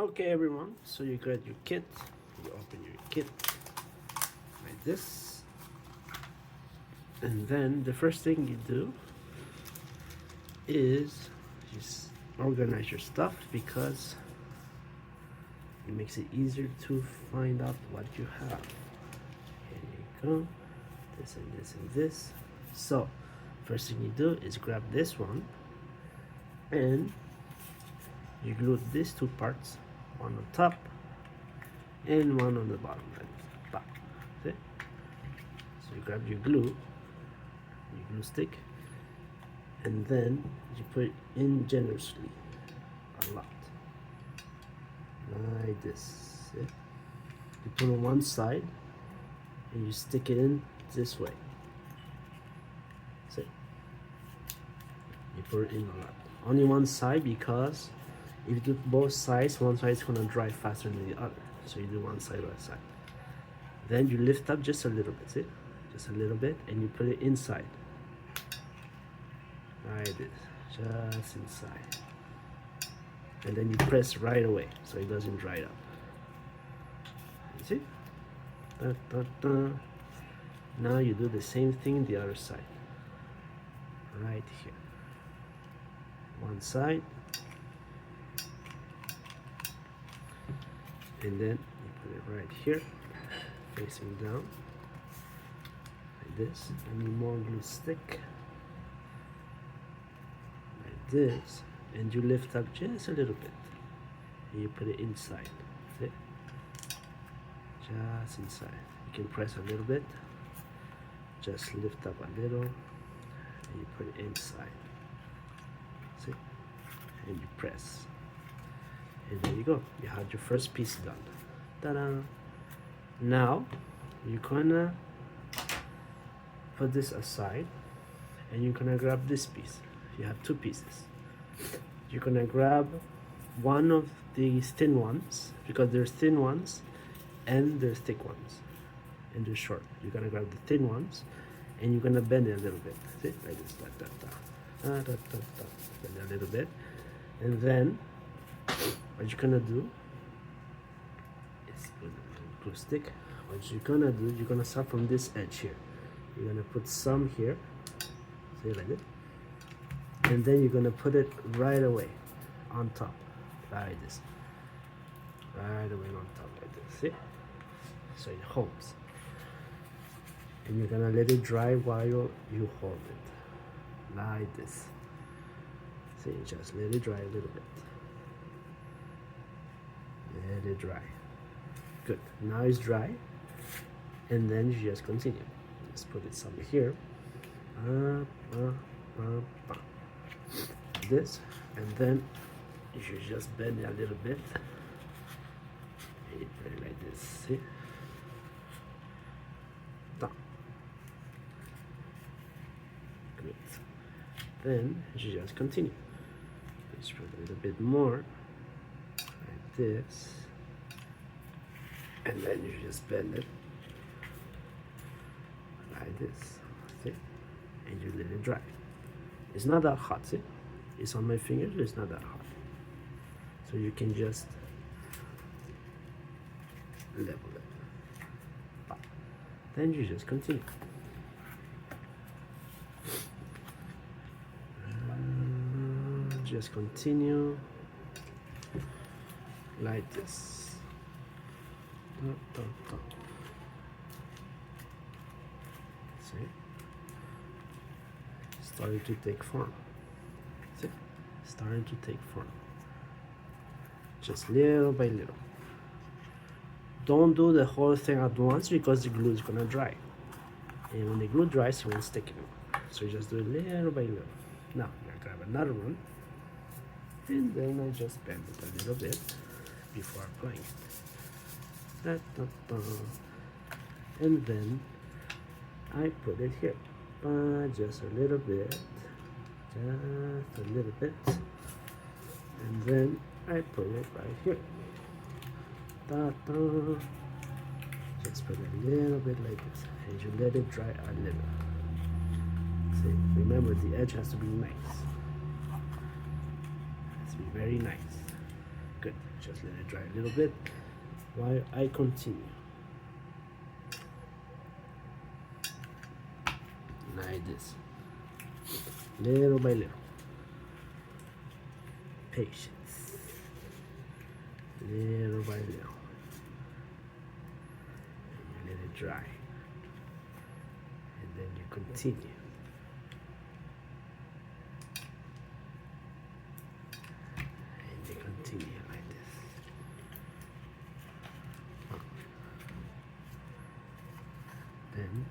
Okay, everyone, so you got your kit. You open your kit like this, and then the first thing you do is just organize your stuff, because it makes it easier to find out what you have. Here you go, this and this and this. So first thing you do is grab this one and you glue these two parts, one on top and one on the bottom, like that. See? So you grab your glue stick, and then you put it in generously, a lot, like this. See? You put on one side and you stick it in this way. See? You put it in a lot. Only one side, because if you do both sides, one side is gonna dry faster than the other. So you do one side by side. Then you lift up just a little bit, see? Just a little bit, and you put it inside. Like this, just inside. And then you press right away so it doesn't dry up. You see? Da, da, da. Now you do the same thing the other side. Right here. One side. And then you put it right here, facing down, like this. And you more glue stick, like this, and you lift up just a little bit. And you put it inside, see? Just inside. You can press a little bit, just lift up a little, and you put it inside, see? And you press. And there you go, you have your first piece done. Ta-da! Now you're gonna put this aside, and you're gonna grab this piece. You have two pieces. You're gonna grab one of these thin ones, because there's thin ones and there's thick ones, and they're short. You're gonna grab the thin ones and you're gonna bend it a little bit. See? Like this. Da, da, da. Da, da, da, da. Bend it a little bit, and then what you're gonna do is with a glue stick. What you're gonna do, you're gonna start from this edge here. You're gonna put some here, see, like this, and then you're gonna put it right away on top, like this, right away on top, like this. See? So it holds, and you're gonna let it dry while you hold it, like this. See, just let it dry a little bit. Let it dry. Good. Now it's dry, and then you just continue. Just put it somewhere here. This, and then you should just bend it a little bit. And you put it like this. See? Down. Good. Then you just continue. Just put a little bit more. This, and then you just bend it like this, see? And you let it dry. It's not that hot, see? It's on my fingers, it's not that hot. So you can just level it. Then you just continue. Just continue. Like this. See? Starting to take form. See? Starting to take form. Just little by little. Don't do the whole thing at once, because the glue is gonna dry. And when the glue dries, it won't stick anymore. So you just do it little by little. Now, I'm gonna grab another one. And then I just bend it a little bit before applying it. Da, da, da. And then I put it here, just a little bit, and then I put it right here. Da, da. Just put it a little bit like this, and you let it dry a little. See, remember, the edge has to be nice. It has to be very nice. Good. Just let it dry a little bit while I continue. Like this. Little by little. Patience. Little by little. And you let it dry. And then you continue. And you continue like this. Then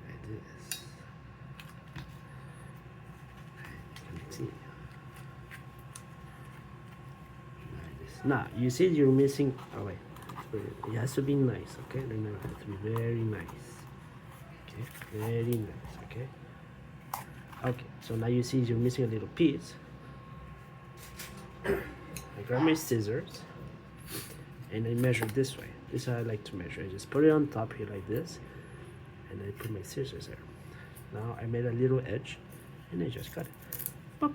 like this. And you continue. Like this. Now you see you're missing. Oh wait. It has to be nice, okay? Remember, it has to be very nice. Okay, very nice, okay? Okay, so now you see you're missing a little piece. I grab my scissors and I measure this way. This is how I like to measure. I just put it on top here like this, and I put my scissors there. Now I made a little edge and I just cut it. Pop.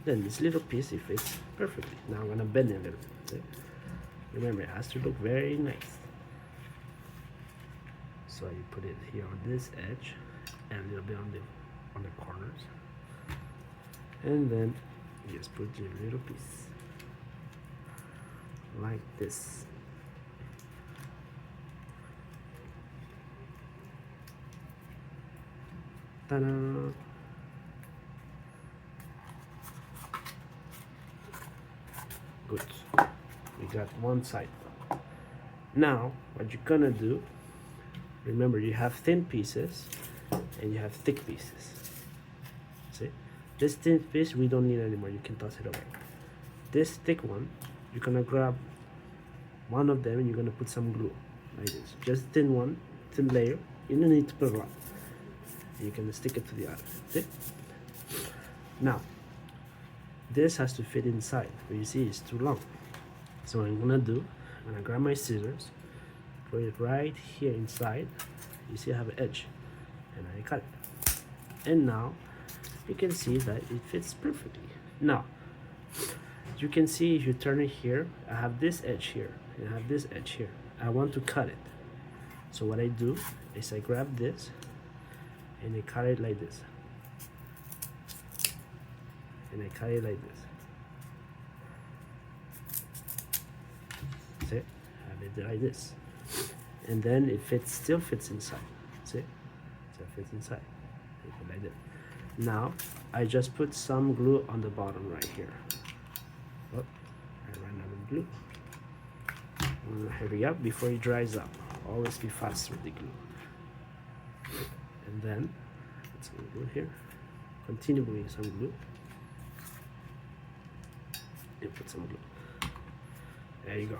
Then this little piece, it fits perfectly. Now I'm gonna bend it a little bit. See? Remember, it has to look very nice. So you put it here on this edge and a little bit on the corners, and then you just put your little piece like this. Ta-da! Good. We got one side. Now what you're gonna do, remember you have thin pieces and you have thick pieces. See, this thin piece we don't need anymore, you can toss it away. This thick one, you're gonna grab one of them and you're gonna put some glue like this, just thin one, thin layer. You don't need to put a lot. You're gonna stick it to the other. See? Now this has to fit inside, but you see it's too long. So what I'm gonna do, I'm gonna grab my scissors, put it right here inside. You see I have an edge, and I cut it. And now you can see that it fits perfectly. Now you can see if you turn it here, I have this edge here and I have this edge here. I want to cut it. So what I do is I grab this and I cut it like this. And I cut it like this. See? I did it like this. And then it still fits inside. See? Still fits inside. Like that. Now I just put some glue on the bottom right here. Oh, I ran out of glue. Hurry up before it dries up. Always be fast with the glue. And then put some glue here. Continue putting some glue. And put some glue. There you go.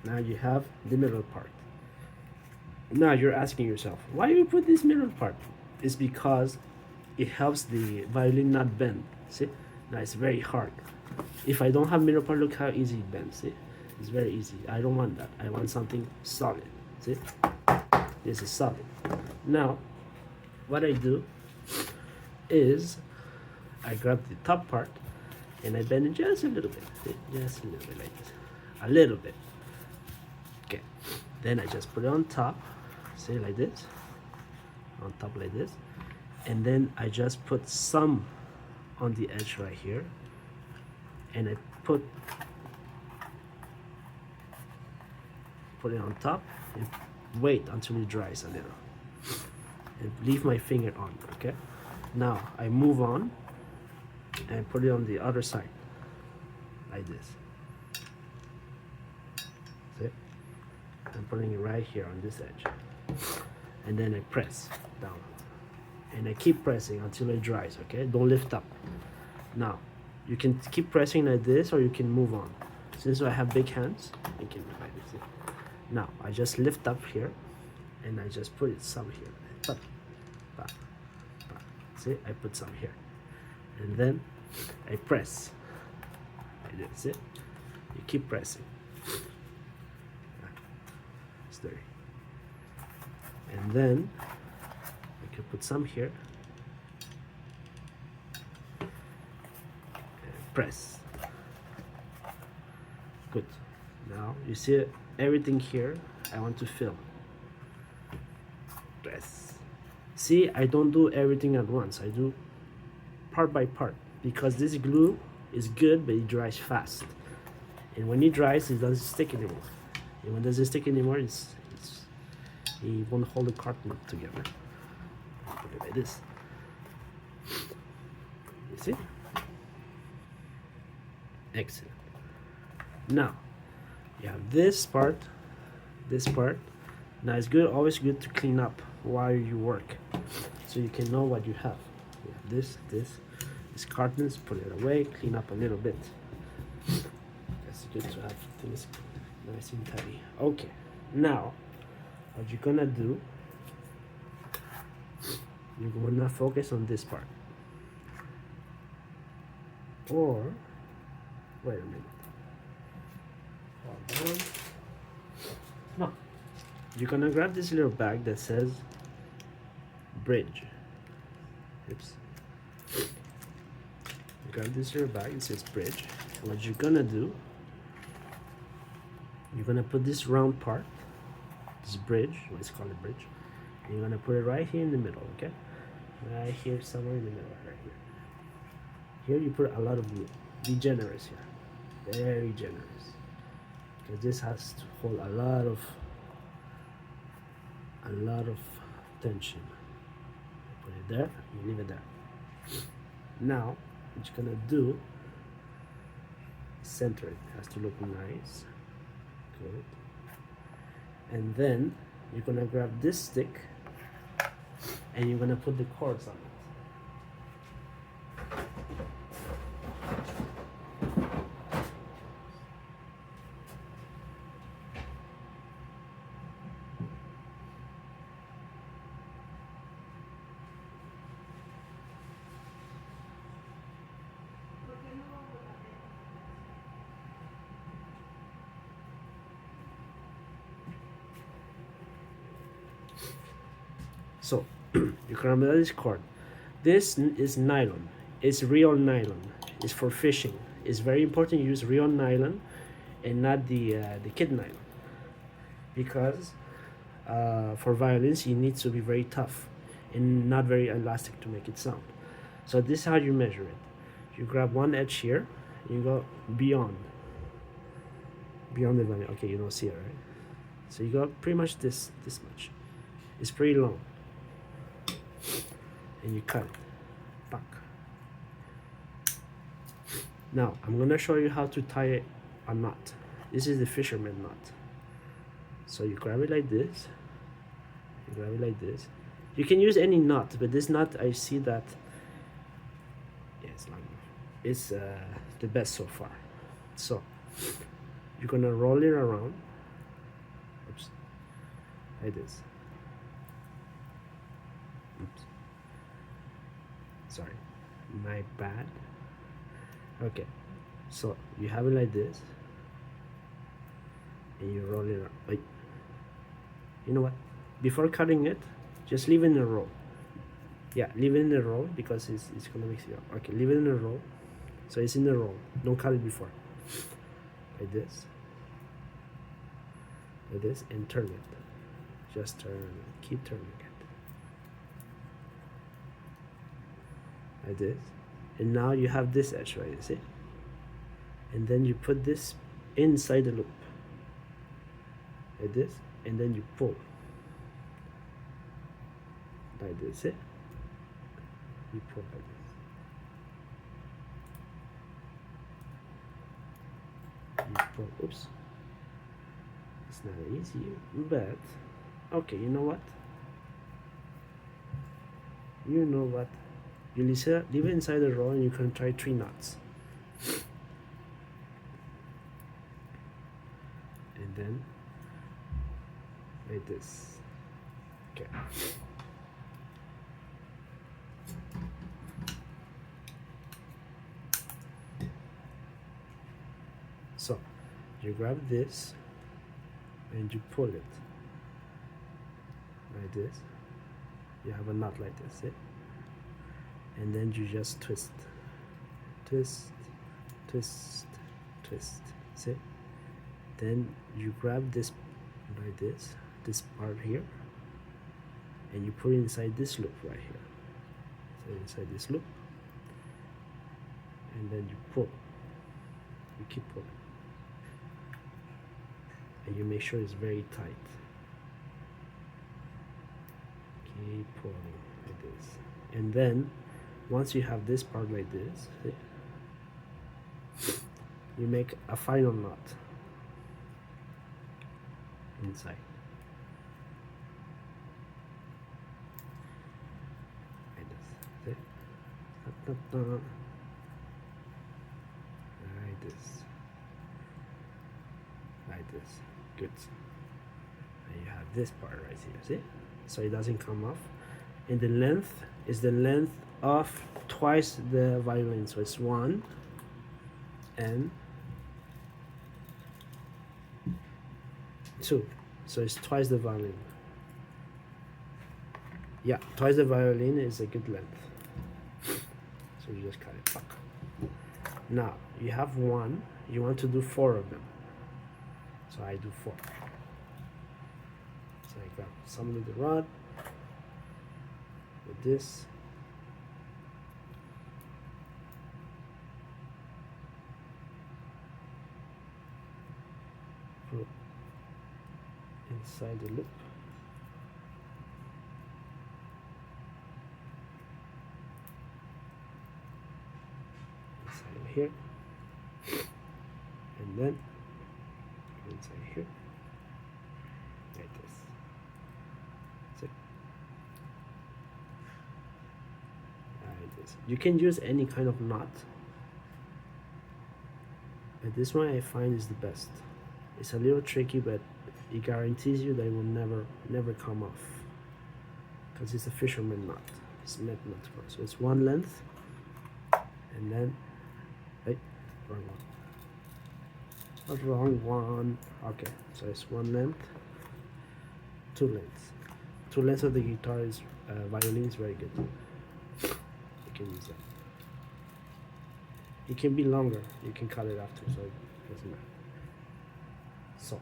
Now you have the middle part. Now you're asking yourself, why do you put this middle part? It's because it helps the violin not bend. See? Now it's very hard. If I don't have middle part, look how easy it bends. See? It's very easy. I don't want that. I want something solid. See? This is solid. Now, what I do is I grab the top part and I bend it just a little bit. See? Just a little bit like this. A little bit. Okay. Then I just put it on top. See, like this. On top like this. And then I just put some on the edge right here. And I put it on top and wait until it dries a little. And leave my finger on, okay? Now I move on and put it on the other side. Like this. See? I'm putting it right here on this edge. And then I press down. And I keep pressing until it dries, okay? Don't lift up. Now, you can keep pressing like this or you can move on. Since I have big hands, you can move like this. Now, I just lift up here and I just put it some here. Up, up, up. See, I put some here. And then I press. Like this, see? You keep pressing. It's dirty. And then I can put some here. press. Good. Now you see everything here I want to fill. Press. See, I don't do everything at once. I do part by part because this glue is good, but it dries fast. And when it dries, it doesn't stick anymore. And when it doesn't stick anymore, it won't hold the carton together. Put it like this. You see? Excellent. Now you have this part. Now it's good, always good to clean up while you work, so you can know what you have. You have these cartons. Put it away. Clean up a little bit. It's good to have things nice and tidy. Okay. Now, what you're gonna do? You're gonna focus on this part. Or wait a minute. Hold on. No. You're gonna grab this little bag that says bridge. Oops. You grab this little bag, it says bridge. And what you're gonna do, you're gonna put this round part, this bridge, let's call it bridge, and you're gonna put it right here in the middle, okay? Right here, somewhere in the middle, right here. Here you put a lot of glue. Be generous here. Very generous. Because this has to hold a lot of tension. Put it there, you leave it there. Now, what you're gonna do, center it. It has to look nice. Good. And then you're gonna grab this stick and you're gonna put the cords on it. So you can remember this cord. This is nylon. It's real nylon. It's for fishing. It's very important to use real nylon and not the kid nylon, because for violins it needs to be very tough and not very elastic to make it sound. So this is how you measure it. You grab one edge here, you go beyond the violin. Okay, you don't see it, right? So you go pretty much this much. It's pretty long. And you cut it back. Now I'm gonna show you how to tie a knot. This is the fisherman knot. So you grab it like this. You grab it like this. You can use any knot, but this knot, I see that, yeah, it's long enough. It's the best so far. So you're gonna roll it around. Oops. Like this. Oops. Sorry, my bad. Okay, so you have it like this and you roll it around. Wait, you know what, before cutting it, just leave it in a roll. Yeah, leave it in a roll because it's gonna mix it up. Okay, leave it in a roll, so it's in the roll. Don't cut it before. Like this, and turn it. Just turn, keep turning it. Like this, and now you have this edge, right? You see, and then you put this inside the loop like this, and then you pull like this. See, you pull like this, you pull. Oops, it's not easy, but okay, you know what, you leave it inside the roll and you can try 3 knots. And then like this. Okay. So you grab this and you pull it like this. You have a knot like this, see? And then you just twist, twist, twist. See? Then you grab this like this part here, and you put it inside this loop right here. So inside this loop, and then you pull. You keep pulling, and you make sure it's very tight. Keep pulling like this, and then once you have this part like this, see, you make a final knot inside. Like this. See? Like this. Like this. Good. And you have this part right here. See? So it doesn't come off. And the length is the length of twice the violin. So it's 1 and 2. So it's twice the violin. Yeah, twice the violin is a good length. So you just cut it back. Now you have 1. You want to do 4 of them. So I do 4. So I grab some little rod with this. Put inside the loop. Inside here. And then inside here. Like this. See? Like this. You can use any kind of knot. But this one I find is the best. It's a little tricky, but it guarantees you that it will never come off, because it's a fisherman knot. It's meant not to go. So it's 1 length, and then wrong one. Wrong one. Okay, so it's 1 length, 2 lengths. 2 lengths of the guitar is violin is very good. You can use that. It can be longer. You can cut it after, so it doesn't matter. So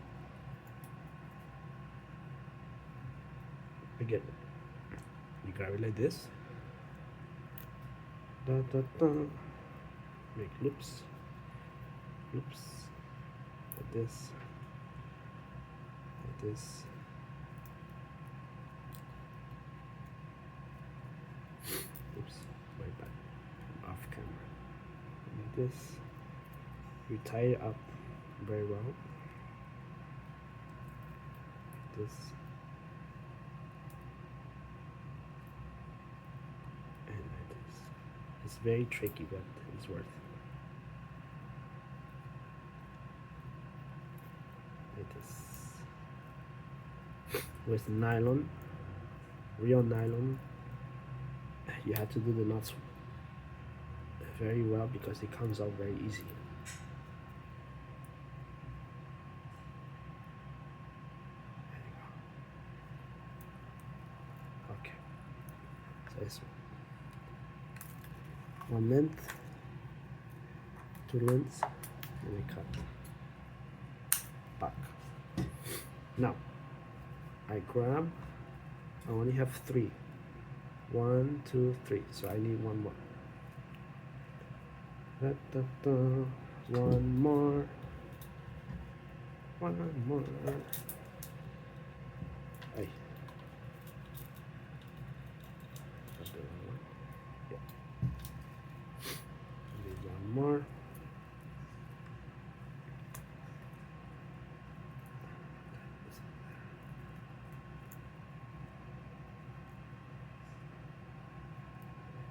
again, you grab it like this. Da, da, da. Make loops, loops, like this, like this. Oops, way back, I'm off camera. Like this. You tie it up very well. Like this. And like this. It's very tricky, but it's worth it. Like this. With nylon, real nylon, you have to do the knots very well because it comes out very easy. Okay, so it's 1 length, 2 lengths, and I cut back. Now I grab, I only have 3. 1, 2, 3. So I need 1 more. Da, da, da. 1 more. 1 more. Ay. Yeah. Need 1 more.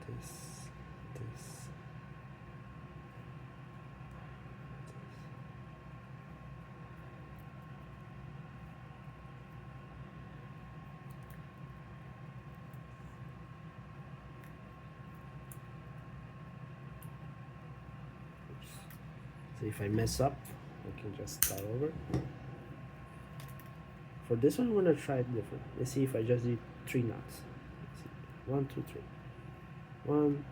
This. So if I mess up, I can just start over. For this one, I'm gonna try it different. Let's see if I just did 3 knots. 1, 2, 3. 1,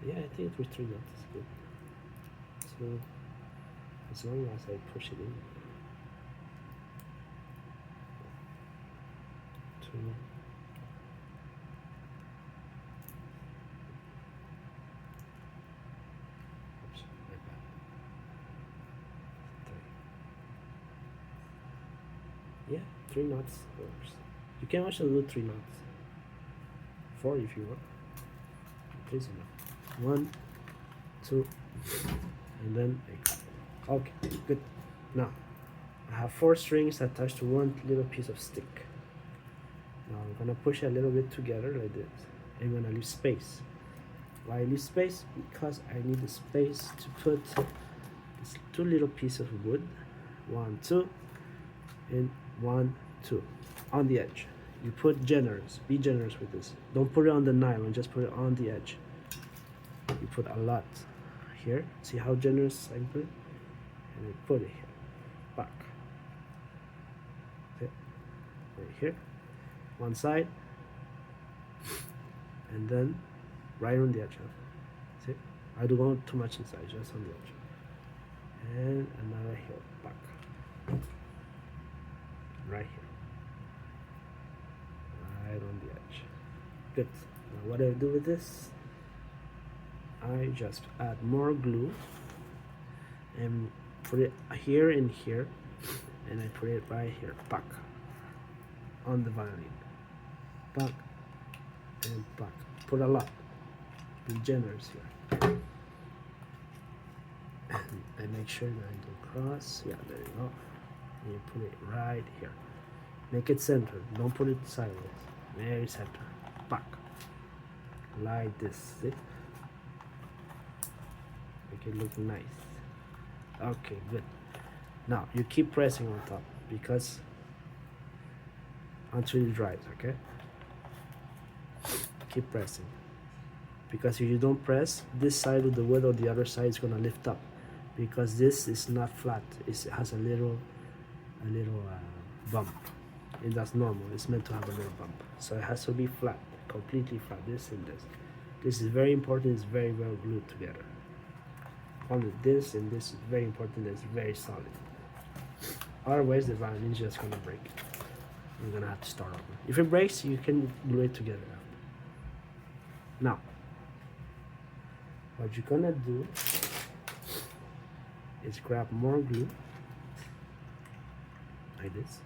Yeah, I think with 3 knots is good. So as long as I push it in. 2. Oops, my bad. 3. Yeah, 3 knots works. You can also do 3 knots. 4 if you want. 3 is enough. 1, 2, and then okay, good. Now I have 4 strings attached to one little piece of stick. Now I'm gonna push a little bit together like this. I'm gonna leave space. Why I leave space? Because I need the space to put these 2 little pieces of wood, 1, 2, and 1, 2, on the edge. You put generous. Be generous with this. Don't put it on the nylon. Just put it on the edge. You put a lot here. See how generous I put it? And I put it here. Back. Okay. Right here. One side. And then right on the edge. See? I don't want too much inside, just on the edge. And another here. Back. Right here. Right on the edge. Good. Now what I do with this, I just add more glue and put it here and here, and I put it right here, back on the violin, back and back. Put a lot. Be generous here. And I make sure that I don't cross. Yeah, there you go. And you put it right here. Make it centered. Don't put it sideways. Very center. Back. Like this. See? Make it look nice. Okay, good. Now you keep pressing on top because until it dries, okay? Keep pressing. Because if you don't press, this side of the wood or the other side is gonna lift up. Because this is not flat. It has a little bump. And that's normal. It's meant to have a little bump. So it has to be flat, completely flat. This and this. This is very important. It's very well glued together. Only this and this is very important. It's very solid. Otherwise, the violin is just gonna break. You're gonna have to start over. If it breaks, you can glue it together after. Now, what you're gonna do is grab more glue like this.